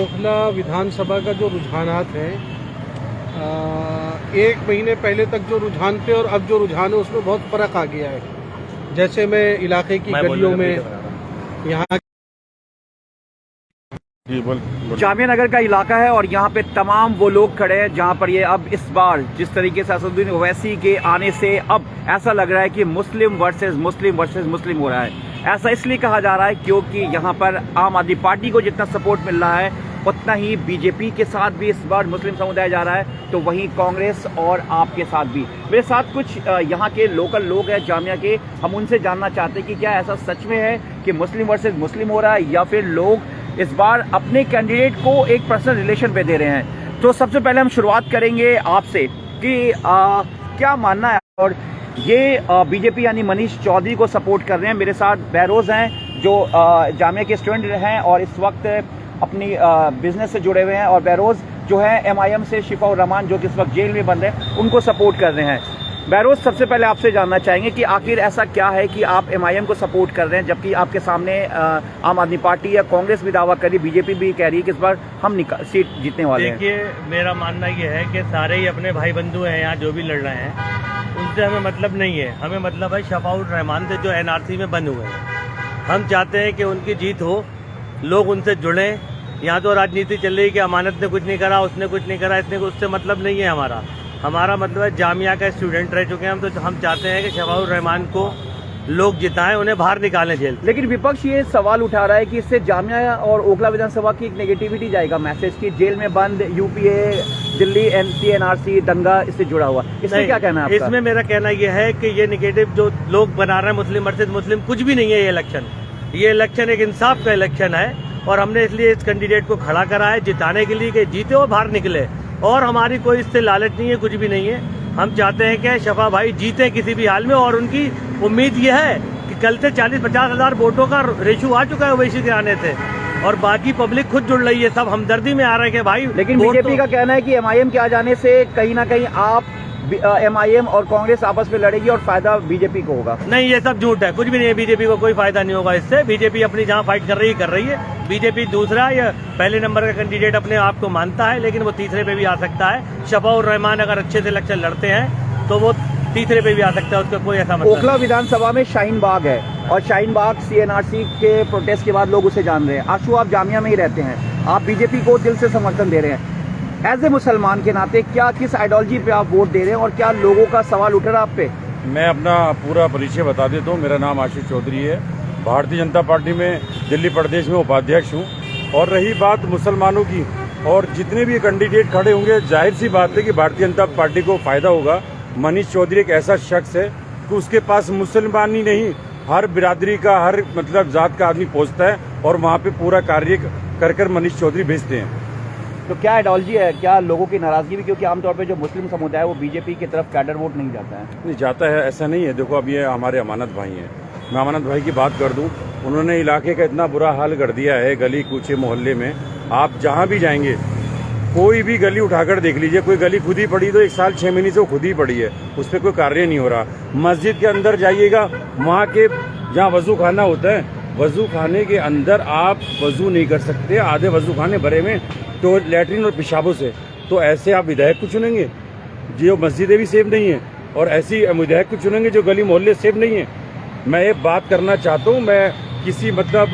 ओखला विधानसभा का जो रुझानात हैं, एक महीने पहले तक जो रुझान थे और अब जो रुझान है उसमें बहुत फ़र्क आ गया है। जैसे मैं इलाके की गलियों में यहाँ जामिया नगर का इलाका है और यहाँ पे तमाम वो लोग खड़े हैं जहाँ पर ये अब इस बार जिस तरीके से असदुद्दीन ओवैसी के आने से अब ऐसा लग रहा है कि मुस्लिम वर्सेस मुस्लिम हो रहा है। ऐसा इसलिए कहा जा रहा है क्योंकि यहाँ पर आम आदमी पार्टी को जितना सपोर्ट मिल रहा है उतना ही बीजेपी के साथ भी इस बार मुस्लिम समुदाय जा रहा है, तो वहीं कांग्रेस और आप के साथ भी। मेरे साथ कुछ यहाँ के लोकल लोग हैं जामिया के, हम उनसे जानना चाहते हैं कि क्या ऐसा सच में है कि मुस्लिम वर्सेस मुस्लिम हो रहा है या फिर लोग इस बार अपने कैंडिडेट को एक पर्सनल रिलेशन पे दे रहे हैं। तो सबसे पहले हम शुरुआत करेंगे आपसे कि क्या मानना है, और ये बीजेपी यानी मनीष चौधरी को सपोर्ट कर रहे हैं। मेरे साथ बहरोज़ हैं जो जामिया के स्टूडेंट हैं और इस वक्त अपनी बिजनेस से जुड़े हुए हैं, और बहरोज़ जो है MIM से शिफा रहमान जो कि इस वक्त जेल में बंद है उनको सपोर्ट कर रहे हैं। बहरोज़, सबसे पहले आपसे जानना चाहेंगे कि आखिर ऐसा क्या है कि आप MIM को सपोर्ट कर रहे हैं जबकि आपके सामने आम आदमी पार्टी या कांग्रेस भी दावा कर रही, बीजेपी भी कह रही है कि इस बार हम सीट जीतने वाले हैं। देखिए, मेरा मानना ये है कि सारे ही अपने भाई बंधु हैं यहाँ जो भी लड़ रहे हैं, उनसे हमें मतलब नहीं है। हमें मतलब है शफाउर रहमान से जो NRC में बंद हुए हैं। हम चाहते हैं कि उनकी जीत हो, लोग उनसे जुड़ें। यहाँ तो राजनीति चल रही है कि अमानत ने कुछ नहीं करा, उसने कुछ नहीं करा, इसने उससे मतलब नहीं है। हमारा मतलब है जामिया का स्टूडेंट रह चुके हैं हम, तो हम चाहते हैं कि शफाउर रहमान को लोग जिताएं, उन्हें बाहर निकालें जेल। लेकिन विपक्ष ये सवाल उठा रहा है कि इससे जामिया और ओखला विधानसभा की एक नेगेटिविटी जाएगा मैसेज की जेल में बंद, UPA, दिल्ली NRC दंगा इससे जुड़ा हुआ। इसमें क्या कहना है आपका? इसमें मेरा कहना यह है कि ये नेगेटिव जो लोग बना रहे हैं मुस्लिम वर्सेस मुस्लिम, कुछ भी नहीं है। ये इलेक्शन एक इंसाफ का इलेक्शन है और हमने इसलिए इस कैंडिडेट को खड़ा करा है जिताने के लिए कि जीते और बाहर निकले। और हमारी कोई इससे लालच नहीं है, कुछ भी नहीं है। हम चाहते हैं कि शफा भाई जीते किसी भी हाल में, और उनकी उम्मीद यह है कि कल से 40-50 हज़ार वोटों का रेशो आ चुका है ओवैसी के आने से, और बाकी पब्लिक खुद जुड़ रही है, सब हमदर्दी में आ रहे हैं कि भाई। लेकिन बीजेपी का कहना है कि MIM के आ जाने से कहीं ना कहीं आप MIM और कांग्रेस आपस में लड़ेगी और फायदा बीजेपी को होगा। नहीं, ये सब झूठ है, कुछ भी नहीं है। बीजेपी को कोई फायदा नहीं होगा इससे। बीजेपी अपनी जहां फाइट कर रही है। बीजेपी दूसरा या पहले नंबर का कैंडिडेट अपने आप को मानता है, लेकिन वो तीसरे पे भी आ सकता है। शफाउर रहमान अगर अच्छे से इलेक्शन लड़ते हैं तो वो तीसरे पे भी आ सकता है, उसका कोई ऐसा मतलब। ओखला विधानसभा में शाहीन बाग है और शाहीन बाग CNRC के प्रोटेस्ट के बाद लोग उसे जान रहे हैं। आशु, आप जामिया में ही रहते हैं, आप बीजेपी को दिल से समर्थन दे रहे हैं। एज ए मुसलमान के नाते क्या किस आइडियोलॉजी पे आप वोट दे रहे हैं और क्या लोगों का सवाल उठ रहा है आप पे? मैं अपना पूरा परिचय बता देता हूँ। मेरा नाम आशीष चौधरी है, भारतीय जनता पार्टी में दिल्ली प्रदेश में उपाध्यक्ष हूँ। और रही बात मुसलमानों की, और जितने भी कैंडिडेट खड़े होंगे, जाहिर सी बात है कि भारतीय जनता पार्टी को फायदा होगा। मनीष चौधरी एक ऐसा शख्स है कि उसके पास मुसलमान ही नहीं, हर बिरादरी का, हर मतलब जात का आदमी पहुँचता है और वहाँ पे पूरा कार्य कर मनीष चौधरी भेजते हैं। तो क्या आइडियोलॉजी है, क्या लोगों की नाराजगी भी? क्योंकि आमतौर पे जो मुस्लिम समुदाय है वो बीजेपी की तरफ कैडर वोट नहीं जाता है। नहीं जाता है, ऐसा नहीं है। देखो, अब ये हमारे अमानत भाई हैं। मैं अमानत भाई की बात कर दूं, उन्होंने इलाके का इतना बुरा हाल कर दिया है, गली कूचे मोहल्ले में। आप जहां भी जाएंगे, कोई भी गली उठाकर देख लीजिए, कोई गली खुद ही पड़ी, तो 1 साल 6 महीने से वो खुद ही पड़ी है, उस पर कोई कार्य नहीं हो रहा। मस्जिद के अंदर जाइएगा, वहाँ के जहाँ वजू खाना होता है, वजू खाने के अंदर आप वजू नहीं कर सकते, आधे वजू खाने भरे में तो लैट्रिन और पेशाबों से। तो ऐसे आप विधायक को चुनेंगे जो मस्जिदें भी सेफ नहीं है, और ऐसी विधायक को चुनेंगे जो गली मोहल्ले सेफ नहीं है। मैं एक बात करना चाहता हूँ, मैं किसी मतलब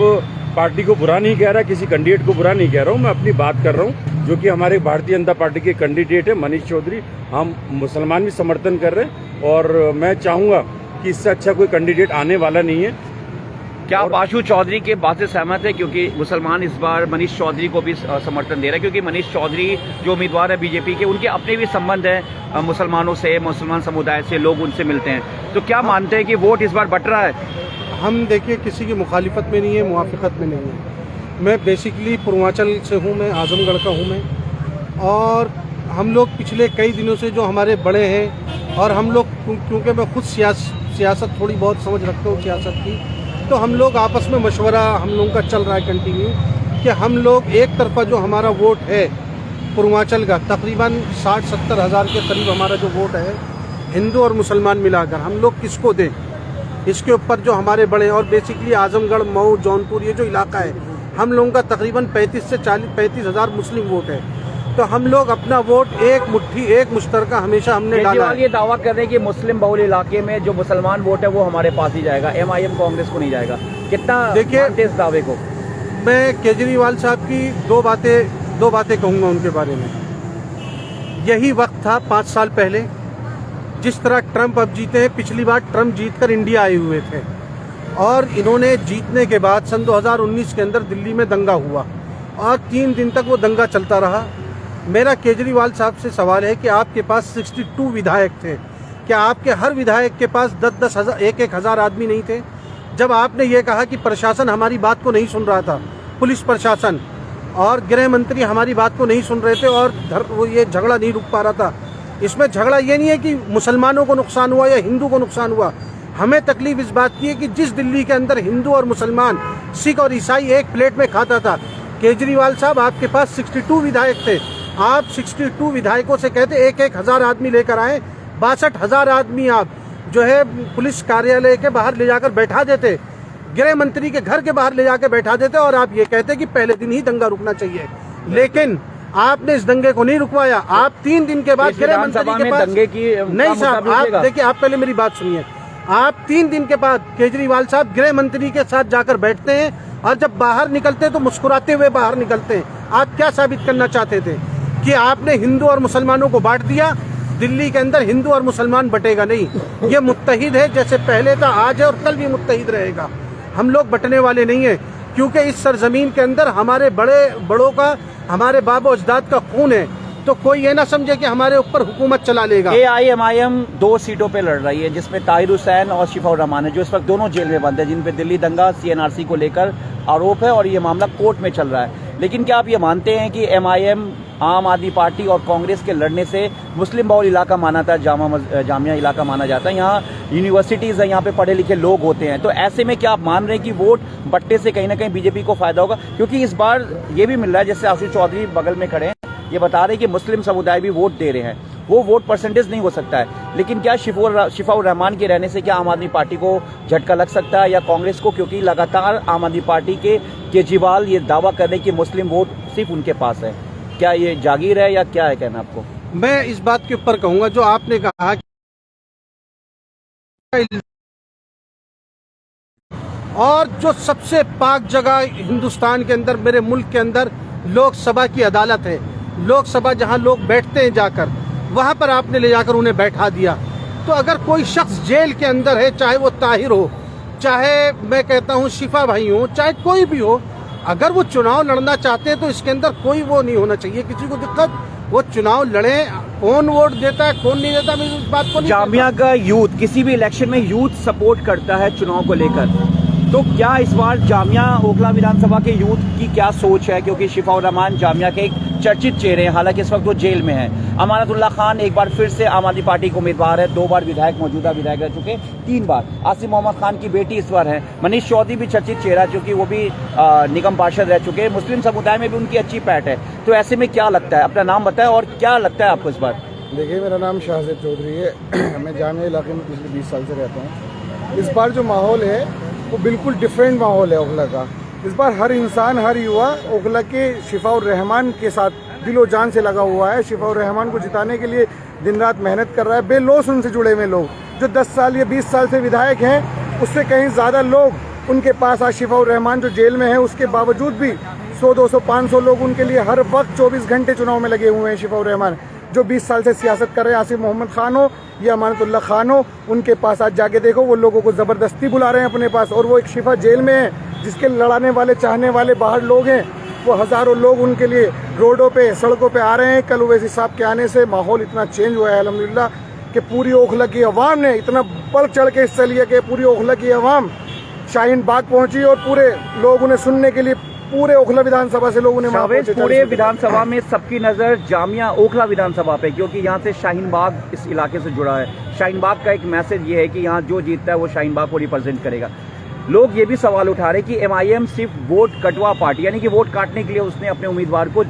पार्टी को बुरा नहीं कह रहा, किसी कैंडिडेट को बुरा नहीं कह रहा हूँ, मैं अपनी बात कर रहा हूँ जो कि हमारे भारतीय जनता पार्टी के कैंडिडेट है मनीष चौधरी। हम मुसलमान भी समर्थन कर रहे हैं और मैं चाहूँगा कि इससे अच्छा कोई कैंडिडेट आने वाला नहीं है। क्या आप आशु चौधरी के बात से सहमत है? क्योंकि मुसलमान इस बार मनीष चौधरी को भी समर्थन दे रहे हैं, क्योंकि मनीष चौधरी जो उम्मीदवार है बीजेपी के, उनके अपने भी संबंध है मुसलमानों से, मुसलमान समुदाय से, लोग उनसे मिलते हैं। तो क्या मानते हैं कि वोट इस बार बट रहा है? हम देखिए किसी की मुखालिफत में नहीं है, मुवाफिकत में नहीं है। मैं बेसिकली पूर्वांचल से हूँ, मैं आजमगढ़ का हूँ मैं, और हम लोग पिछले कई दिनों से जो हमारे बड़े हैं, और हम लोग क्योंकि मैं खुद सियासत थोड़ी बहुत समझ रखता हूँ सियासत की, तो हम लोग आपस में मशवरा हम लोगों का चल रहा है कंटिन्यू कि हम लोग एक तरफा जो हमारा वोट है पूर्वांचल का तकरीबन 60-70 हज़ार के करीब हमारा जो वोट है हिंदू और मुसलमान मिलाकर, हम लोग किसको दें, इसके ऊपर जो हमारे बड़े, और बेसिकली आजमगढ़, मऊ, जौनपुर, ये जो इलाका है हम लोगों का तकरीबन 35 से 35 हज़ार मुस्लिम वोट है। तो हम लोग अपना वोट एक मुट्ठी एक मुश्तरका हमेशा हमने डाला केजरीवाल है। ये दावा कर रहे हैं कि मुस्लिम बहुल इलाके में जो मुसलमान वोट है वो हमारे पास ही जाएगा, MIM कांग्रेस को नहीं जाएगा। कितना देखिए, मानते इस दावे को? मैं केजरीवाल साहब की दो बातें कहूँगा उनके बारे में। यही वक्त था 5 साल पहले, जिस तरह ट्रंप अब जीते हैं, पिछली बार ट्रंप जीतकर इंडिया आए हुए थे और इन्होंने जीतने के बाद सन 2019 के अंदर दिल्ली में दंगा हुआ और 3 दिन तक वो दंगा चलता रहा। मेरा केजरीवाल साहब से सवाल है कि आपके पास 62 विधायक थे, क्या आपके हर विधायक के पास 10-10 हज़ार 1-1 हज़ार आदमी नहीं थे? जब आपने ये कहा कि प्रशासन हमारी बात को नहीं सुन रहा था, पुलिस प्रशासन और गृह मंत्री हमारी बात को नहीं सुन रहे थे और वो ये झगड़ा नहीं रुक पा रहा था। इसमें झगड़ा ये नहीं है कि मुसलमानों को नुकसान हुआ या हिंदू को नुकसान हुआ। हमें तकलीफ इस बात की है कि जिस दिल्ली के अंदर हिंदू और मुसलमान, सिख और ईसाई एक प्लेट में खाता था, केजरीवाल साहब आपके पास 62 विधायक थे, आप 62 विधायकों से कहते 1-1 हज़ार आदमी लेकर आए, 62 हज़ार आदमी आप जो है पुलिस कार्यालय के बाहर ले जाकर बैठा देते, गृह मंत्री के घर के बाहर ले जाकर बैठा देते और आप ये कहते कि पहले दिन ही दंगा रुकना चाहिए। लेकिन आपने इस दंगे को नहीं रुकवाया। आप 3 दिन के बाद गृह मंत्री के पास दंगे की नहीं साहब, आप देखिए, आप पहले मेरी बात सुनिए। आप 3 दिन के बाद केजरीवाल साहब गृह मंत्री के साथ जाकर बैठते हैं और जब बाहर निकलते हैं तो मुस्कुराते हुए बाहर निकलते हैं। आप क्या साबित करना चाहते थे कि आपने हिंदू और मुसलमानों को बांट दिया? दिल्ली के अंदर हिंदू और मुसलमान बटेगा नहीं, ये मुत्तहिद है, जैसे पहले था, आज है और कल भी मुत्तहिद रहेगा। हम लोग बटने वाले नहीं है, क्योंकि इस सरजमीन के अंदर हमारे बड़ों का, हमारे बाबा अजदाद का खून है। तो कोई ये ना समझे कि हमारे ऊपर हुकूमत चला लेगा। AIMIM 2 सीटों पे लड़ रही है, जिसमें ताहिर हुसैन और शिफाउर रहमान है, जो इस वक्त दोनों जेल में बंद है, जिन पे दिल्ली दंगा CNRC को लेकर आरोप है और ये मामला कोर्ट में चल रहा है। लेकिन क्या आप ये मानते हैं कि MIM, आम आदमी पार्टी और कांग्रेस के लड़ने से मुस्लिम बहुल इलाका माना था, जामिया इलाका माना जाता है, यहाँ यूनिवर्सिटीज़ है, यहाँ पे पढ़े लिखे लोग होते हैं, तो ऐसे में क्या आप मान रहे हैं कि वोट बट्टे से कहीं ना कहीं बीजेपी को फायदा होगा? क्योंकि इस बार ये भी मिल रहा है, जैसे आशीष चौधरी बगल में खड़े हैं, ये बता रहे हैं कि मुस्लिम समुदाय भी वोट दे रहे हैं। वो वोट परसेंटेज नहीं हो सकता है, लेकिन क्या शिफाउर रहमान के रहने से क्या आम आदमी पार्टी को झटका लग सकता है या कांग्रेस को? क्योंकि लगातार आम आदमी पार्टी के केजरीवाल ये दावा कर रहे हैं कि मुस्लिम वोट सिर्फ उनके पास है। क्या ये जागीर है या क्या है कहना आपको? मैं इस बात के ऊपर कहूंगा जो आपने कहा और जो सबसे पाक जगह हिंदुस्तान के अंदर, मेरे मुल्क के अंदर लोकसभा की अदालत है, लोकसभा जहां लोग बैठते हैं जाकर, वहां पर आपने ले जाकर उन्हें बैठा दिया। तो अगर कोई शख्स जेल के अंदर है, चाहे वो ताहिर हो, चाहे मैं कहता हूं शिफा भाई हो, चाहे कोई भी हो, अगर वो चुनाव लड़ना चाहते हैं तो इसके अंदर कोई वो नहीं होना चाहिए किसी को दिक्कत। वो चुनाव लड़े, कौन वोट देता है कौन नहीं देता, मैं इस बात को नहीं। जामिया का यूथ किसी भी इलेक्शन में यूथ सपोर्ट करता है चुनाव को लेकर, तो क्या इस बार जामिया ओखला विधानसभा के यूथ की क्या सोच है? क्योंकि शिफाउर रहमान जामिया के एक चर्चित चेहरे हैं, हालांकि इस वक्त वो जेल में है। अमानतुल्लाह खान एक बार फिर से आम आदमी पार्टी के उम्मीदवार है, 2 बार विधायक, मौजूदा विधायक रह चुके, 3 बार। आसिफ मोहम्मद खान की बेटी इस बार है। मनीष चौधरी भी चर्चित चेहरा, चूंकि वो भी निगम पार्षद रह चुके हैं। मुस्लिम समुदाय में भी उनकी अच्छी पैठ है। तो ऐसे में क्या लगता है, अपना नाम बताएं और क्या लगता है आपको इस बार? देखिए, मेरा नाम शाहजेब चौधरी है। मैं जामिया इलाके में पिछले 20 साल से रहता हूँ। इस बार जो माहौल है वो बिल्कुल डिफरेंट माहौल है ओखला का। इस बार हर इंसान, हर युवा ओखला के शिफाउर रहमान के साथ दिलो जान से लगा हुआ है। शिफाउर रहमान को जिताने के लिए दिन रात मेहनत कर रहा है। बेलौस उनसे जुड़े हुए लोग जो 10 साल या 20 साल से विधायक हैं, उससे कहीं ज़्यादा लोग उनके पास आज शिफाउर रहमान जो जेल में है, उसके बावजूद भी 100, 200, 500 लोग उनके लिए हर वक्त 24 घंटे चुनाव में लगे हुए हैं। शिफाउर रहमान जो 20 साल से सियासत कर रहे हैं, आसिफ मोहम्मद खान हो या अमानतुल्लाह खान हो, उनके पास आज जाके देखो, वो लोगों को ज़बरदस्ती बुला रहे हैं अपने पास। और वो एक शिफा जेल में है, जिसके लड़ाने वाले, चाहने वाले बाहर लोग हैं, वो हज़ारों लोग उनके लिए रोडों पे, सड़कों पे आ रहे हैं। कल ओवैसी साहब के आने से माहौल इतना चेंज हुआ है अल्हम्दुलिल्लाह कि पूरी ओखला की अवाम ने इतना बढ़ चढ़ के हिस्सा लिया कि पूरी ओखला की अवाम शाहीन बाग पहुंची और पूरे लोग उन्हें सुनने के लिए पूरे ओखला विधानसभा से लोग उन्हें पूरे विधानसभा में सबकी नज़र जामिया ओखला विधानसभा पे, क्योंकि यहाँ से शाहीन बाग इस इलाके से जुड़ा है। शाहीन बाग का एक मैसेज ये है कि यहाँ जो जीतता है वो शाहीन बाग को रिप्रेजेंट करेगा। लोग ये भी सवाल उठा रहे कि MIM सिर्फ वोट कटवा पार्टी, यानी कि वोट काटने के लिए उसने अपने उम्मीदवार को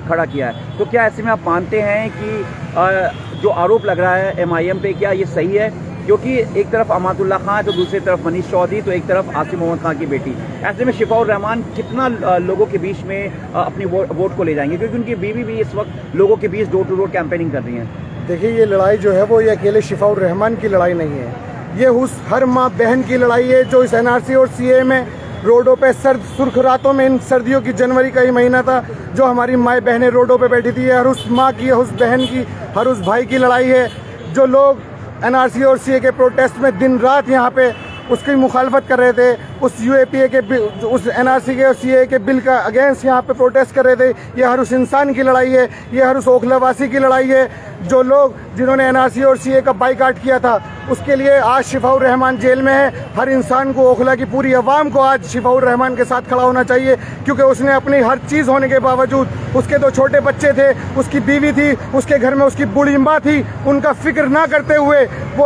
खड़ा किया है। तो क्या ऐसे में आप मानते हैं कि जो आरोप लग रहा है MIM पे, क्या ये सही है क्योंकि एक तरफ अमातुल्लाह खान है तो दूसरी तरफ मनीष चौधरी, तो एक तरफ आसिम मोहम्मद खान की बेटी। ऐसे में शिफाउर रहमान कितना लोगों के बीच में अपनी वोट को ले जाएंगे, क्योंकि उनकी बीवी भी इस वक्त लोगों के बीच डोर टू डोर कैंपेनिंग कर रही हैं। देखिए, ये लड़ाई जो है वो ये अकेले शिफाउर रहमान की लड़ाई नहीं है, ये उस हर माँ बहन की लड़ाई है जो इस एनआरसी और सीए में रोडों पे सर्द सुर्ख रातों में, इन सर्दियों की जनवरी का ही महीना था, जो हमारी माएँ बहनें रोडों पे बैठी थी। हर उस माँ की, उस बहन की, हर उस भाई की लड़ाई है जो लोग एनआरसी और सीए के प्रोटेस्ट में दिन रात यहाँ पे उसकी मुखालफत कर रहे थे, उस यूएपीए के उस एनआरसी के और सीए के बिल का अगेंस्ट यहाँ पे प्रोटेस्ट कर रहे थे। ये हर उस इंसान की लड़ाई है, ये हर उस ओखलावासी की लड़ाई है जो लोग जिन्होंने एनआरसी और सीए का बाइकाट किया था। उसके लिए आज शिफाउर रहमान जेल में है। हर इंसान को, ओखला की पूरी अवाम को आज शिफाउर रहमान के साथ खड़ा होना चाहिए, क्योंकि उसने अपनी हर चीज़ होने के बावजूद, उसके 2 छोटे बच्चे थे, उसकी बीवी थी, उसके घर में उसकी बूढ़ी माँ थी, उनका फिक्र ना करते हुए वो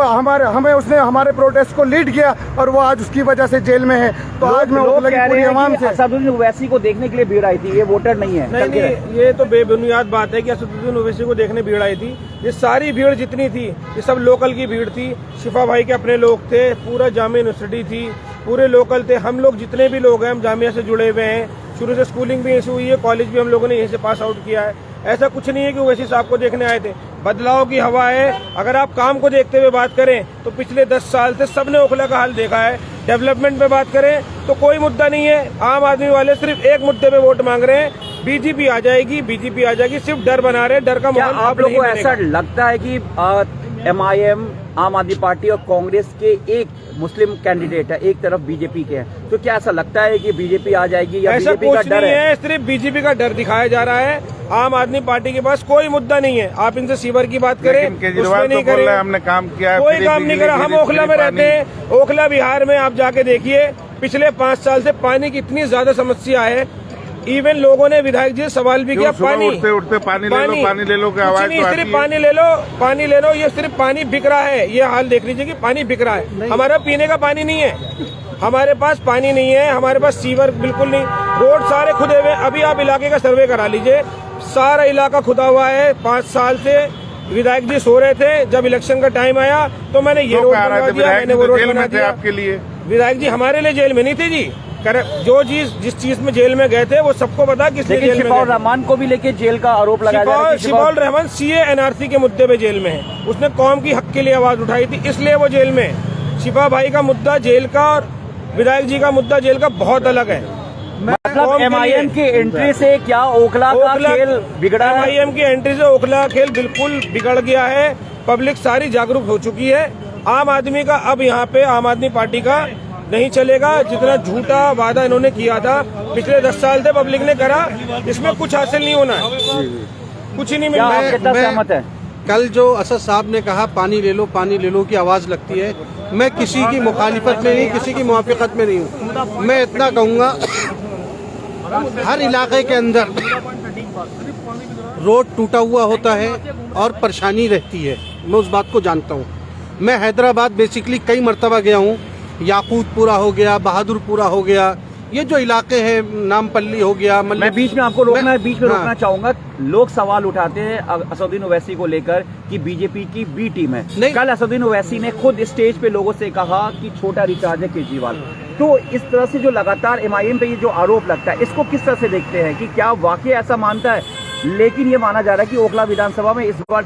उसने हमारे प्रोटेस्ट को लीड किया और वो आज उसकी वजह से जेल में है। तो आज मैं ओखला की पूरी अवाम से असदुद्दीन ओवैसी को देखने के लिए भीड़ आई थी, ये वोटर नहीं है। नहीं, ये तो बेबुनियाद बात है कि असदुद्दीन ओवैसी को देखने भीड़ आई थी। ये सारी भीड़ जितनी थी ये सब लोकल की भीड़ थी। शिफा भाई के अपने लोग थे, पूरा जामिया यूनिवर्सिटी थी, पूरे लोकल थे। हम लोग जितने भी लोग हैं हम जामिया से जुड़े हुए हैं, शुरू से स्कूलिंग भी यहीं से हुई है, कॉलेज भी हम लोगों ने यहीं से पास आउट किया है। ऐसा कुछ नहीं है कि ओवैसी साहब को देखने आए थे। बदलाव की हवा है। अगर आप काम को देखते हुए बात करें तो पिछले 10 साल से सबने ओखला का हाल देखा है। डेवलपमेंट पे बात करें तो कोई मुद्दा नहीं है। आम आदमी वाले सिर्फ एक मुद्दे पे वोट मांग रहे हैं, बीजेपी आ जाएगी, बीजेपी आ जाएगी, सिर्फ डर बना रहे हैं। डर का माहौल आप लोगों को ऐसा लगता है कि MIM, आम आदमी पार्टी और कांग्रेस के एक मुस्लिम कैंडिडेट है, एक तरफ बीजेपी के हैं, तो क्या ऐसा लगता है कि बीजेपी आ जाएगी या ऐसा बीजेपी का कुछ डर नहीं है? सिर्फ बीजेपी का डर दिखाया जा रहा है। आम आदमी पार्टी के पास कोई मुद्दा नहीं है। आप इनसे सीवर की बात करें, उसमें नहीं करें, हमने काम किया है, कोई काम नहीं करा। हम ओखला में रहते हैं, ओखला बिहार में आप जाके देखिए, पिछले 5 साल से पानी की इतनी ज्यादा समस्या है। इवन लोगों ने विधायक जी से सवाल भी किया, पानी उठते पानी ले लो की आवाज तो सिर्फ पानी ले लो, ये सिर्फ पानी बिक रहा है। ये हाल देख लीजिए कि पानी बिक रहा है। हमारा पीने का पानी नहीं है, हमारे पास पानी नहीं है, हमारे पास सीवर बिल्कुल नहीं, रोड सारे खुदे हुए। अभी आप इलाके का सर्वे करा लीजिए, सारा इलाका खुदा हुआ है। 5 साल से विधायक जी सो रहे थे, जब इलेक्शन का टाइम आया तो मैंने ये रोड बनवा दिया, मैंने वो रोड बना दिया। आपके लिए विधायक जी हमारे लिए जेल में नहीं थे जी। जो जिस चीज में जेल में गए थे वो सबको पता किस लिए जेल में गए। शिफाउर रहमान को भी लेके जेल का आरोप लगाया जा रहा है। शिफाउर रहमान सीए एनआरसी के मुद्दे पे जेल में है। उसने कौम की हक के लिए आवाज उठाई थी, इसलिए वो जेल में है। शिफा भाई का मुद्दा जेल का और विधायक जी का मुद्दा जेल का बहुत अलग है। मतलब MIM की एंट्री से क्या ओखला का खेल बिगड़ा है? MIM की एंट्री से ओखला खेल बिल्कुल बिगड़ गया है। पब्लिक सारी जागरूक हो चुकी है। आम आदमी का अब यहाँ पे आम आदमी पार्टी का नहीं चलेगा। जितना झूठा वादा इन्होंने किया था पिछले 10 साल से पब्लिक ने करा, इसमें कुछ हासिल नहीं होना है, कुछ ही नहीं मिलना है। कल जो असद साहब ने कहा पानी ले लो की आवाज़ लगती है, मैं किसी की मुखालिफत में नहीं, किसी की मुवाफिकत में नहीं हूँ। मैं इतना कहूँगा, हर इलाके के अंदर रोड टूटा हुआ होता है और परेशानी रहती है, मैं उस बात को जानता हूँ। मैं हैदराबाद बेसिकली कई मरतबा गया हूँ, याकूतपुरा हो गया, बहादुरपुरा हो गया, ये जो इलाके हैं, नामपल्ली हो गया। मैं बीच में आपको रोकना रोकना चाहूंगा। लोग सवाल उठाते हैं असदुद्दीन ओवैसी को लेकर कि बीजेपी की बी टीम है। कल असदुद्दीन ओवैसी ने खुद स्टेज पे लोगों से कहा कि छोटा रिचार्ज है केजरीवाल। तो इस तरह से जो लगातार MIM पे ये जो आरोप लगता है, इसको किस तरह से देखते हैं कि क्या वाकई ऐसा मानता है? लेकिन ये माना जा रहा है कि ओखला विधानसभा में इस बार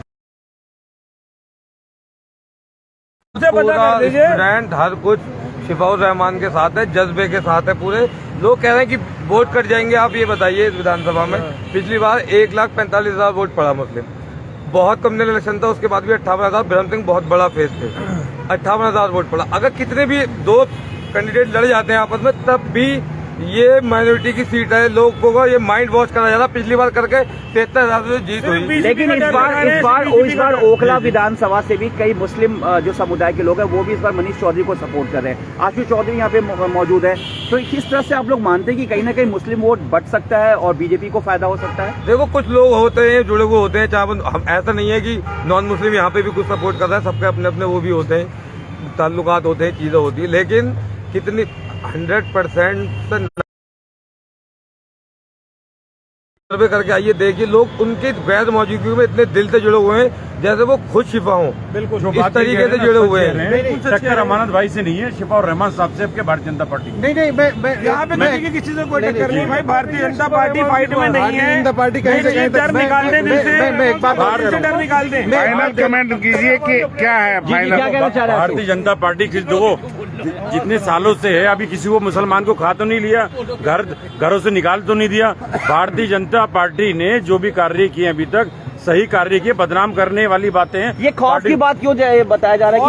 स्टूडेंट हर कुछ शिफाउर रहमान के साथ है, जज्बे के साथ है पूरे। लोग कह रहे हैं कि वोट कट जाएंगे। आप ये बताइए, इस विधानसभा में पिछली बार 1,45,000 वोट पड़ा मुस्लिम, बहुत कम इलेक्शन था, उसके बाद भी 58,000। ब्रह्म सिंह बहुत बड़ा फेस थे, 58,000 वोट पड़ा। अगर कितने भी 2 कैंडिडेट लड़ जाते हैं आपस में, तब भी ये माइनॉरिटी की सीट है। लोगों को ये माइंड वॉश करा जा रहा, पिछली बार करके 73,000 से जीत हुई। लेकिन इस बार ओखला विधानसभा से भी कई मुस्लिम जो समुदाय के लोग हैं वो भी इस बार मनीष चौधरी को सपोर्ट कर रहे हैं। आशु चौधरी यहाँ पे मौजूद है। तो किस तरह से आप लोग मानते हैं कि कहीं ना कहीं मुस्लिम वोट बढ़ सकता है और बीजेपी को फायदा हो सकता है? देखो, कुछ लोग होते हैं जुड़े हुए होते हैं, चाहे हम, ऐसा नहीं है कि नॉन मुस्लिम यहाँ पे भी कुछ सपोर्ट कर रहा है। सबके अपने अपने वो भी होते हैं, ताल्लुकात होते हैं, चीजें होती है। लेकिन कितनी 100% सर्वे करके आइए, देखिए लोग उनके गैर मौजूदगी में इतने दिल से जुड़े हुए हैं जैसे वो खुद शिफा हो, बिल्कुल जो इस बात तरीके से जुड़े हुए हैं। टक्कर अमानत भाई से नहीं है, शिफा और रहमान साहब से आपके भारतीय जनता पार्टी। नहीं मैं यहाँ पे देखिए किसी से कोई टक्कर नहीं भाई, भारतीय जनता पार्टी फाइट में नहीं है। जनता पार्टी कहीं से कहीं तक डर निकाल दे दिल से, मैं एक बात दिल से डर निकाल दे। फाइनल कमेंट कीजिए कि क्या है फाइनल। भारतीय जनता पार्टी देखो जितने सालों से है, अभी किसी को मुसलमान को खा तो नहीं लिया, घरों से निकाल तो नहीं दिया। भारतीय जनता पार्टी ने जो भी कार्य किए अभी तक सही कार्य किए, बदनाम करने वाली बातें हैं। ये खौफ की बात क्यों बताया जा रहा है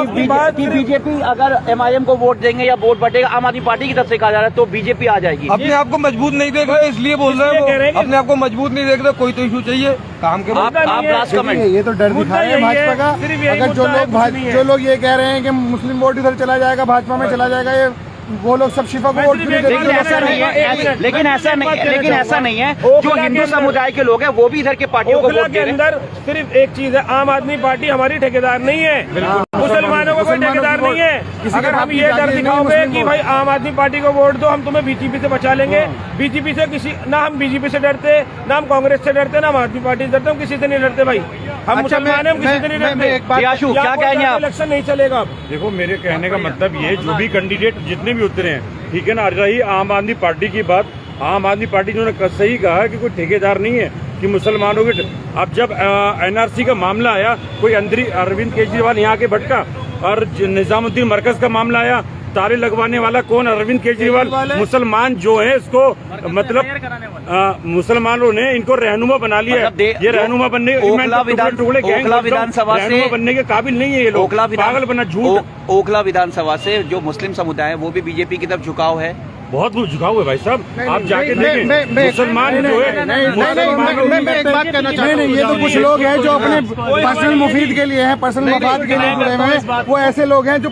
कि बीजेपी अगर एमआईएम को वोट देंगे या वोट बटेगा आम आदमी पार्टी की तरफ से कहा जा रहा है तो बीजेपी आ जाएगी। अपने आप को मजबूत नहीं देख रहे इसलिए बोल रहे हैं वो, अपने आप को मजबूत नहीं देख रहे, कोई तो इशू चाहिए काम के। आप लास्ट कमेंट। ये तो डर दिखा रहे हैं भाजपा का। अगर जो लोग ये कह रहे हैं कि मुस्लिम वोट इधर चला जाएगा, भाजपा में चला जाएगा, ये वो लोग सब शिफा को वोट भी नहीं लेकिन ऐसा नहीं है, लेकिन ऐसा नहीं है। जो हिंदू समुदाय के लोग हैं वो भी इधर के पार्टियों को वोट के अंदर सिर्फ एक चीज है, आम आदमी पार्टी हमारी ठेकेदार नहीं है, मुसलमानों को कोई ठेकेदार नहीं है। अगर हम ये डर दिखाओगे कि भाई आम आदमी पार्टी को वोट दो, हम तुम्हें बीजेपी से बचा लेंगे, बीजेपी से किसी ना हम बीजेपी से डरते, ना हम कांग्रेस से डरते, ना आम आदमी पार्टी से डरते, हम किसी से नहीं डरते भाई। हम मुसलमान हैं, हम किसी से नहीं डरते। क्या कहेंगे आप? इलेक्शन नहीं चलेगा। देखो मेरे कहने का मतलब ये, जो भी कैंडिडेट जितने भी उतरे हैं, ठीक है ना, रही आम आदमी पार्टी की बात, आम आदमी पार्टी ने सही कहा कि कोई ठेकेदार नहीं है कि मुसलमानों के। अब जब एनआरसी का मामला आया, कोई अरविंद केजरीवाल यहाँ के भटका, और निजामुद्दीन मरकज का मामला आया, ताले लगवाने वाला कौन? अरविंद केजरीवाल। मुसलमान जो है इसको मतलब मुसलमानों ने इनको रहनुमा बना लिया। ये रहनुमा बनने विधानसभा से बनने के काबिल नहीं है ये लोग, पागल बना झूठ। ओखला विधानसभा से जो मुस्लिम समुदाय है वो भी बीजेपी की तरफ झुकाव है, बहुत झुकाव है भाई साहब। आप जाके देखें मुसलमान जो है, मैं एक बात कहना चाहता हूँ। ये तो कुछ लोग हैं जो अपने पर्सनल मुफीद के लिए हैं, पर्सनल मफाद के लिए जुड़े हुए हैं। वो ऐसे लोग हैं जो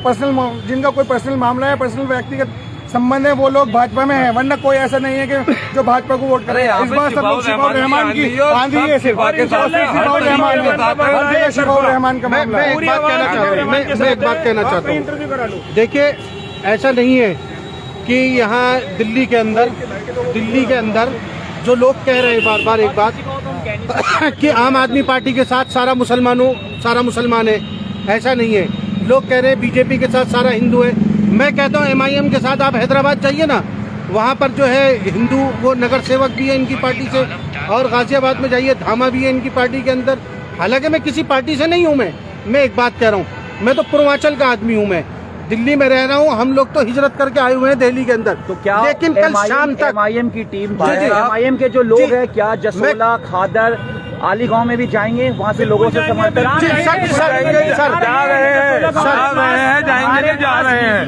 जिनका कोई पर्सनल मामला है, पर्सनल व्यक्तिगत संबंध है, वो लोग भाजपा में हैं। वरना कोई ऐसा नहीं है कि जो भाजपा को वोट करे। इस बार सब लोग शिफाउर रहमान की आंधी है, शिफाउर रहमान का मामला। मैं एक बात कहना चाहता हूँ। देखिए ऐसा नहीं है कि यहाँ दिल्ली के अंदर जो लोग कह रहे हैं बार बार एक बात कि आम आदमी पार्टी के साथ सारा मुसलमान है, ऐसा नहीं है। लोग कह रहे हैं बीजेपी के साथ सारा हिंदू है। मैं कहता हूँ एमआईएम के साथ आप हैदराबाद जाइए ना, वहाँ पर जो है हिंदू वो नगर सेवक भी है इनकी पार्टी से, और गाजियाबाद में जाइए धामा भी है इनकी पार्टी के अंदर। हालांकि मैं किसी पार्टी से नहीं हूँ, मैं एक बात कह रहा हूँ, मैं तो पूर्वांचल का आदमी हूँ, मैं दिल्ली में रह रहा हूँ। हम लोग तो हिजरत करके आए हुए हैं दिल्ली के अंदर। तो क्या लेकिन कल शाम तक एमआईएम की टीम, एमआईएम के जो लोग हैं, क्या जसोला, खादर, आली गांव में भी जाएंगे, वहाँ से लोगों से समर्थन जा रहे हैं।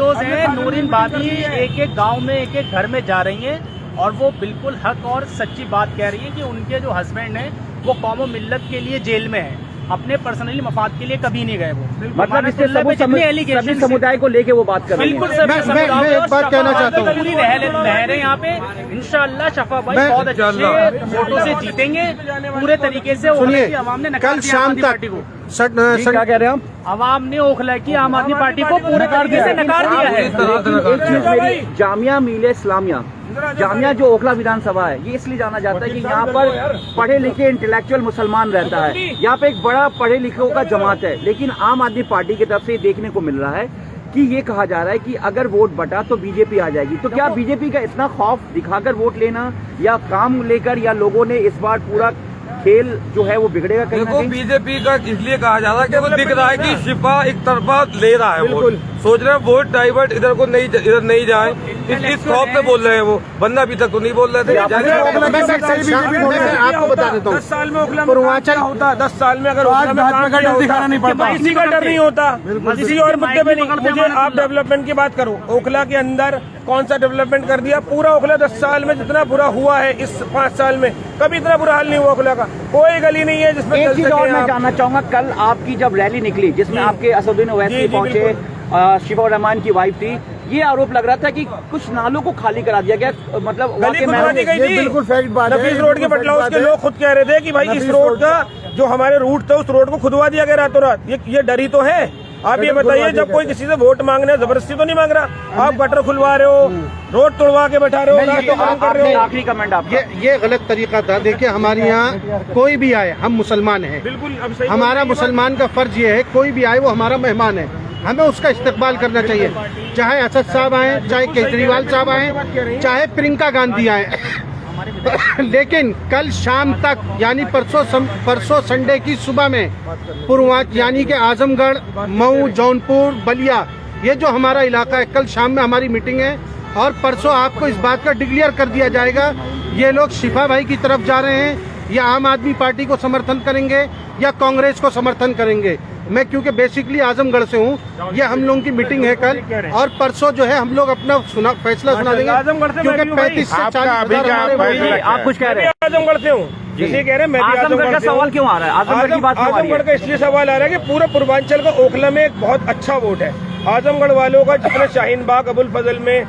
नूरिन भाभी एक गांव में एक घर में जा रही हैं और वो बिल्कुल हक और सच्ची बात कह रही है कि उनके जो हस्बैंड हैं वो कौम मिल्लत के लिए जेल में है, अपने पर्सनली मफाद के लिए कभी नहीं गए वो। मतलब इससे सभी समुदाय को लेके वो बात कर रहे हैं। बिल्कुल मैं एक बात कहना चाहता हूँ। पूरी लहरें यहाँ पे इंशाल्लाह शफा भाई बहुत अच्छे वोटों से जीतेंगे पूरे तरीके से। सुनिए, अवाम ने कल शाम तक क्या कह रहे हैं हम? अवाम ने ओखला की आम आदमी पार्टी को पूरे तरीके से नकार दिया है। जामिया मिले इस्लामिया, जामिया जो ओखला विधानसभा है, ये इसलिए जाना जाता है कि यहाँ पर पढ़े लिखे इंटेलेक्चुअल मुसलमान रहता है। यहाँ पे एक बड़ा पढ़े लिखों का जमात है। लेकिन आम आदमी पार्टी की तरफ से देखने को मिल रहा है कि ये कहा जा रहा है कि अगर वोट बटा तो बीजेपी आ जाएगी। तो क्या बीजेपी का इतना खौफ दिखाकर वोट लेना या काम लेकर, या लोगों ने इस बार पूरा खेल जो है वो बिगड़ेगा? देखो बीजेपी का इसलिए कहा जा रहा है कि वो दिख रहा है कि शिफा एक तरफा ले रहा है वोट, सोच रहे हैं वोट डाइवर्ट इधर को नहीं, इधर नहीं जाए, इस खौफ से बोल रहे हैं वो, वरना अभी तक तो नहीं बोल रहे थे। आपको बता देता हूँ, 10 साल में ओखला पूर्वांचल होता, 10 साल में अगर दिखाना नहीं पड़ता, किसी का डर नहीं होता, किसी और मुद्दे पे नहीं। मुझे आप डेवलपमेंट की बात करो, ओखला के अंदर कौन सा डेवलपमेंट कर दिया? पूरा ओखला 10 साल में जितना बुरा हुआ है इस 5 साल में, कभी इतना बुरा हाल नहीं हुआ ओखला का। कोई गली नहीं है जिसमें एक चीज और मैं जानना चाहूंगा, कल आपकी जब रैली निकली जिसमें आपके असदुद्दीन ओवैसी पहुंचे, शिफा रहमान की वाइफ थी, ये आरोप लग रहा था कि कुछ नालों को खाली करा दिया गया, मतलब बिल्कुल फैक्ट बात है। नफीस रोड के बटलाउस के लोग खुद कह रहे थे कि भाई इस रोड का जो हमारे रूट था उस रोड को खुदवा दिया गया रातों रात। ये डरी तो है आप ये बताइए, जब कोई किसी से वोट मांगने जबरदस्ती तो नहीं मांग रहा, आप गटर खुलवा रहे हो, रोड तोड़वा के बैठा रहे हो, रास्ते बंद कर रहे हो। आखिरी कमेंट आप। ये गलत तरीका था। देखिए हमारे यहाँ कोई भी आए, हम मुसलमान हैं, बिल्कुल अब सही हमारा मुसलमान का फर्ज ये है, कोई भी आए वो हमारा मेहमान है, हमें उसका इस्तकबाल करना चाहिए। चाहे असद साहब आए, चाहे केजरीवाल साहब आए, चाहे प्रियंका गांधी आए। लेकिन कल शाम तक यानी परसों संडे की सुबह में पूर्वांचल यानी कि आजमगढ़, मऊ, जौनपुर, बलिया, ये जो हमारा इलाका है, कल शाम में हमारी मीटिंग है और परसों आपको इस बात का डिक्लेयर कर दिया जाएगा ये लोग शिफा भाई की तरफ जा रहे हैं या आम आदमी पार्टी को समर्थन करेंगे या कांग्रेस को समर्थन करेंगे। मैं क्योंकि बेसिकली आजमगढ़ से हूँ, ये हम लोगों की मीटिंग है कल और परसों जो है हम लोग अपना फैसला सुना देंगे, क्योंकि 35 से 40 आप कुछ कह रहे हैं? आजमगढ़ से हूँ, जैसे कह रहे हैं मैं भी आजमगढ़ का सवाल क्यों आ रहा है? आजमगढ़ की बात क्यों आ रही है? आजमगढ़ का इसलिए सवाल आ रहा है कि पूरे पूर्वांचल का ओखला में एक बहुत अच्छा वोट है। आजमगढ़ वालों का जितने शाहीन बाग, अबुल फजल में,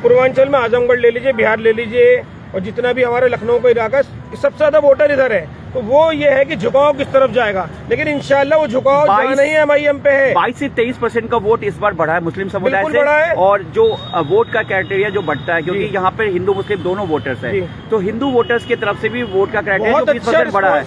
पूर्वांचल में आजमगढ़ ले लीजिए, बिहार ले लीजिए और जितना भी हमारे लखनऊ का इलाका, सबसे ज्यादा वोटर इधर है। तो वो ये है कि झुकाव किस तरफ जाएगा, लेकिन इंशाल्लाह वो झुकाव जाना ही MIM पे है। 22 से 23% का वोट इस बार बढ़ा है मुस्लिम समुदाय से, बढ़ा है। और जो वोट का क्राइटेरिया जो बढ़ता है, क्योंकि यहाँ पे हिंदू मुस्लिम दोनों वोटर्स हैं, तो हिंदू वोटर्स की तरफ से भी वोट का क्राइटेरिया 20% बढ़ा है।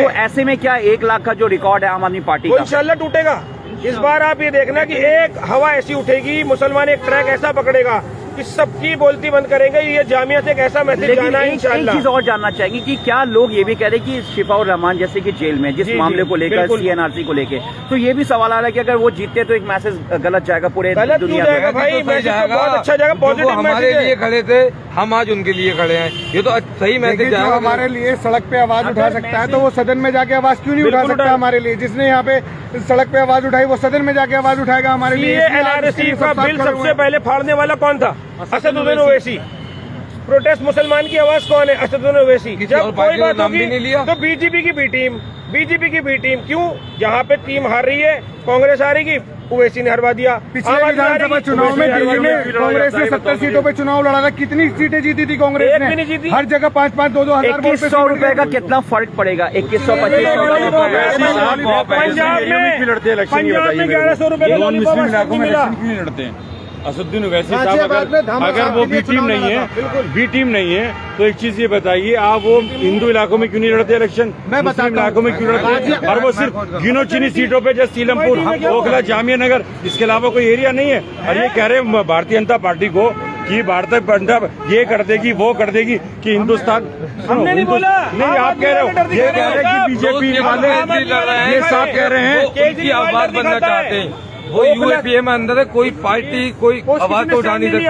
तो ऐसे में क्या 1 लाख का जो रिकॉर्ड है आम आदमी पार्टी का, इंशाल्लाह टूटेगा। इस बार आप ये देखना कि एक हवा ऐसी उठेगी, मुसलमान एक ट्रैक ऐसा पकड़ेगा कि सबकी बोलती बंद करेंगे। ये जामिया से एक ऐसा मैसेज जाना है इंशाल्लाह। एक चीज और जानना चाहेंगे कि क्या लोग ये भी कह रहे हैं कि शिफाउर रहमान जैसे कि जेल में जिस मामले को लेकर, CNRC को लेकर, तो ये भी सवाल आ रहा है कि अगर वो जीतते तो एक मैसेज गलत जाएगा पूरे दुनिया में। भाई मैसेज बहुत अच्छा जाएगा, पॉजिटिव हमारे लिए खड़े थे, हम आज उनके लिए खड़े हैं, ये तो सही मैसेज जाएगा। हमारे लिए सड़क पे आवाज उठा सकता है तो वो सदन में जाके आवाज क्यों नहीं उठा सकता हमारे लिए? जिसने यहाँ पे सड़क पे आवाज उठाई वो सदन में जाके आवाज उठाएगा हमारे लिए। NRC का बिल सबसे पहले फाड़ने वाला कौन था? असदुद्दीन ओवैसी। प्रोटेस्ट मुसलमान की आवाज कौन है? असदुद्दीन ओवैसी। जब कोई बात होगी तो बीजेपी की बी टीम क्यों? जहाँ पे टीम हार रही है, कांग्रेस आ रही, ओवैसी ने हरवा दिया। पिछले विधानसभा चुनाव में दिल्ली में कांग्रेस ने 70 सीटों पे चुनाव लड़ा था, कितनी सीटें जीती थी कांग्रेस ने? एक भी नहीं जीती। हर जगह 5-5, 2-2 हजार 2100 रुपए का कितना फर्क पड़ेगा? 2100-2500 पंजाब में 1100 रुपए लड़ते हैं। असदुद्दीन ओवैसी साहब अगर वो बी टीम नहीं है तो एक चीज ये बताइए, आप वो हिंदू इलाकों में क्यों नहीं लड़ते इलेक्शन? मुस्लिम इलाकों में क्यों लड़ते? और वो सिर्फ गिनो चुनी सीटों पे, जैसे सीलमपुर, ओखला, जामिया नगर, इसके अलावा कोई एरिया नहीं है। और ये कह रहे हैं भारतीय जनता पार्टी को कि भारतीय जनता ये कर देगी, वो कर देगी कि हिंदुस्तान। हमने नहीं बोला, नहीं आप कह रहे हो, ये कह रहे हैं कि बीजेपी वाले ये साफ कह रहे हैं कि आवाज बनना चाहते हैं। वो UAPA में अंदर है, कोई पार्टी कोई आवाज तो उठा नहीं सकती।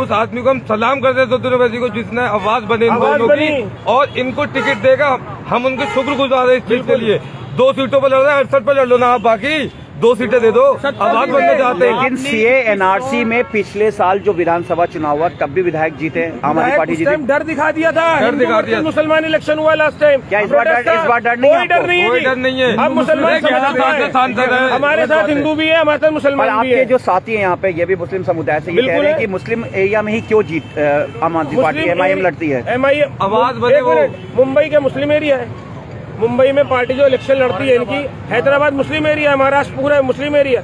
उस आदमी को हम सलाम करते हैं असदुद्दीन ओवैसी को, जिसने आवाज बने इन दोनों की, और इनको टिकट देगा। हम उनके शुक्रगुजार हैं इस चीज के लिए। 2 सीटों पर लड़ रहे हैं, 68 पर लड़ लो ना, आप बाकी 2 सीटें दे दो, आवाज बनना चाहते हैं। लेकिन CA-NRC में पिछले साल जो विधानसभा चुनाव हुआ तब भी विधायक जीते, आम आदमी पार्टी जीती। डर दिखा दिया था, डर दिखा दिया। मुसलमान इलेक्शन हुआ लास्ट टाइम। क्या इस बार डर नहीं है? कोई डर नहीं है। हम मुसलमान सांसद है, हमारे साथ हिंदू भी है, हमारे साथ मुसलमान भी आपके है। जो साथी है यहाँ पे, ये भी मुस्लिम समुदाय से ये कह रहे हैं कि मुस्लिम एरिया में ही क्यों जीत आम आदमी पार्टी MIM लड़ती है? MIM आवाज बने वो। मुंबई का मुस्लिम एरिया है, मुंबई में पार्टी जो इलेक्शन लड़ती है इनकी, हैदराबाद मुस्लिम एरिया, महाराष्ट्र पूरा मुस्लिम एरिया,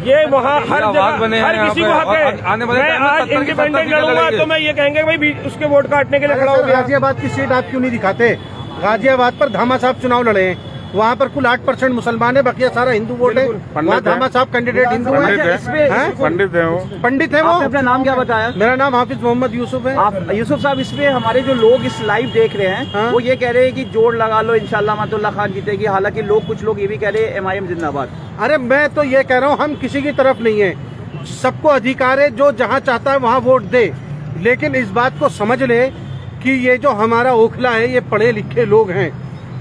ये वहाँ हर जगह हर किसी को हक है। मैं आज इंडिपेंडेंट लड़ूंगा तो मैं ये कहेंगे भाई उसके वोट काटने के लिए खड़ा हो गया। गाजियाबाद की सीट आप क्यों नहीं दिखाते? गाजियाबाद पर धामा साहब चुनाव लड़े हैं, वहाँ पर कुल 8% मुसलमान है, बाकी सारा हिंदू वोट है। वहाँ धामा साहब कैंडिडेट हिंदू है, पंडित है वो। अपना नाम क्या बताया? मेरा नाम हाफिज मोहम्मद यूसुफ है। आप यूसुफ साहब, इसमें हमारे जो लोग इस लाइव देख रहे हैं वो ये कह रहे हैं कि जोड़ लगा लो, इंशाल्लाह अमातुल्लाह खान जीतेगी। हालांकि कुछ लोग ये भी कह रहे हैं MIM जिंदाबाद। अरे मैं तो ये कह रहा हूँ, हम किसी की तरफ नहीं है, सबको अधिकार है, जो जहाँ चाहता है वहाँ वोट दे। लेकिन इस बात को समझ ले कि ये जो हमारा ओखला है, ये पढ़े लिखे लोग हैं,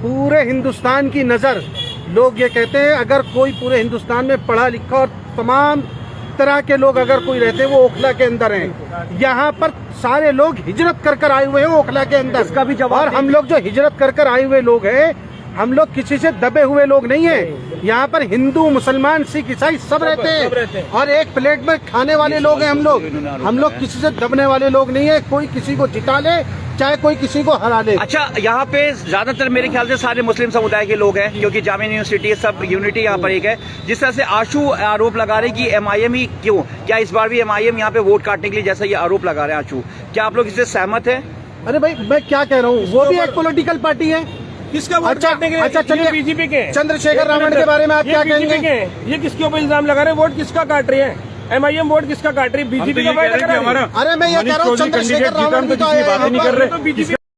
पूरे हिंदुस्तान की नज़र। लोग ये कहते हैं अगर कोई पूरे हिंदुस्तान में पढ़ा लिखा और तमाम तरह के लोग अगर कोई रहते हैं वो ओखला के अंदर हैं। यहाँ पर सारे लोग हिजरत कर आए हुए हैं ओखला के अंदर। इसका भी जवाब। और हम लोग जो हिजरत कर आए हुए लोग हैं, हम लोग किसी से दबे हुए लोग नहीं हैं। यहाँ पर हिंदू, मुसलमान, सिख, ईसाई सब रहते हैं और एक प्लेट में खाने वाले लोग हैं हम लोग। हम लोग किसी से दबने वाले लोग नहीं है। कोई किसी को जिता ले, चाहे कोई किसी को हरा दे। अच्छा, यहाँ पे ज्यादातर मेरे ख्याल से सारे मुस्लिम समुदाय के लोग हैं, क्योंकि जामिया यूनिवर्सिटी सब यूनिटी यहाँ पर एक है। जिस तरह से आशू आरोप लगा रहे कि MIM ही क्यों, क्या इस बार भी MIM यहाँ पे वोट काटने के लिए, जैसा ये आरोप लगा रहे हैं आशू, क्या आप लोग इससे सहमत हैं? अरे भाई मैं क्या कह रहा हूँ, वो भी एक पॉलिटिकल पार्टी है। किसका वोट काटने के लिए? अच्छा चलिए, बीजेपी के चंद्रशेखर रावण के बारे में आप क्या कहेंगे? ये किसके ऊपर इल्जाम लगा रहे हैं? वोट किसका काट रहे हैं? MIM वोट किसका काट रही है? बीजेपी का फायदा कर रही है। अरे मैं ये कह रहा हूँ चंद्रशेखर रावण भी तो आए हैं।